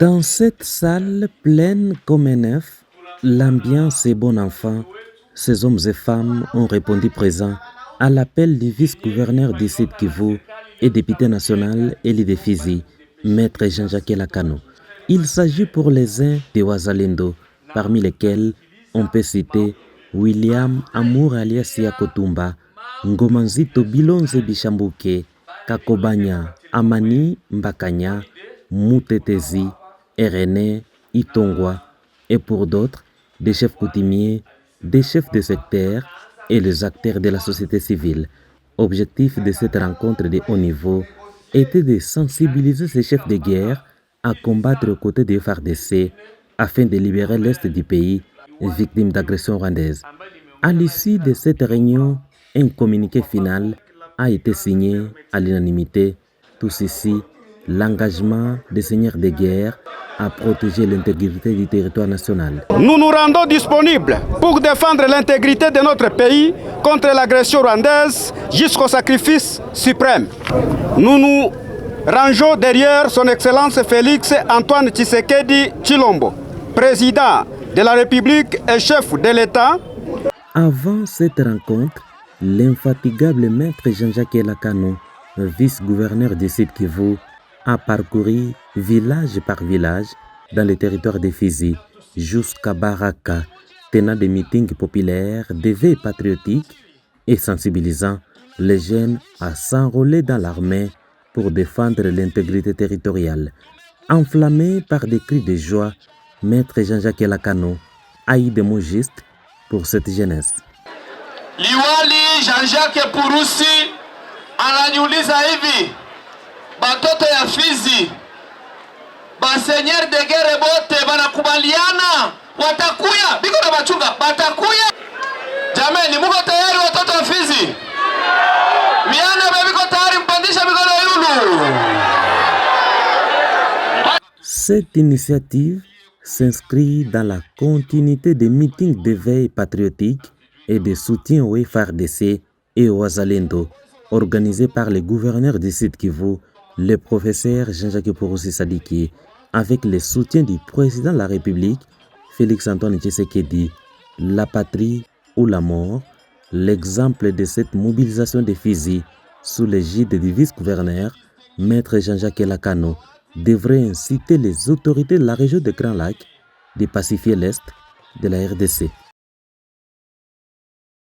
Dans cette salle pleine comme un œuf, l'ambiance est bon enfant. Ces hommes et femmes ont répondu présent à l'appel du vice-gouverneur du Sud Kivu et député national Eli de Fizi, maître Jean-Jacques Elakano. Il s'agit pour les uns de Wazalendo, parmi lesquels on peut citer William Amour alias Yakotumba, Ngomanzito Bilonze Bishambuke, Kakobanya Amani Mbakanya, Moutetezi, René Itongwa, et pour d'autres, des chefs coutumiers, des chefs de secteur et les acteurs de la société civile. Objectif de cette rencontre de haut niveau était de sensibiliser ces chefs de guerre à combattre aux côtés des FARDC afin de libérer l'Est du pays victime d'agression rwandaise. À l'issue de cette réunion, un communiqué final a été signé à l'unanimité. Tout ceci, l'engagement des seigneurs de guerre à protéger l'intégrité du territoire national. Nous nous rendons disponibles pour défendre l'intégrité de notre pays contre l'agression rwandaise jusqu'au sacrifice suprême. Nous nous rangeons derrière son Excellence Félix Antoine Tshisekedi Tshilombo, président de la République et chef de l'État. Avant cette rencontre, l'infatigable maître Jean-Jacques Elakano, vice-gouverneur du Sud Kivu, a parcouru village par village dans le territoire de Fizi jusqu'à Baraka, tenant des meetings populaires, des veilles patriotiques et sensibilisant les jeunes à s'enrôler dans l'armée pour défendre l'intégrité territoriale. Enflammé par des cris de joie, maître Jean-Jacques Elakano a eu des mots justes pour cette jeunesse. Liwali Jean-Jacques Purusi ananiuliza hivi, batoto ya Fizi, basenyer de guerre bote banakubaliana watakuya, biko na bachunga batakuya. Jameni, muko tayari watoto wa Fizi? Miana biko tayari mpandisha mikono yulu. Cette initiative s'inscrit dans la continuité des meetings de veille patriotique et de soutien au FARDC et au Wazalendo, organisés par le gouverneur du Sud Kivu, le professeur Jean-Jacques Purusi Sadiki, avec le soutien du président de la République, Félix Antoine Tshisekedi. La patrie ou la mort, l'exemple de cette mobilisation de Fizi sous l'égide du vice-gouverneur, maître Jean-Jacques Elakano, devrait inciter les autorités de la région de Grand Lac de pacifier l'Est de la RDC.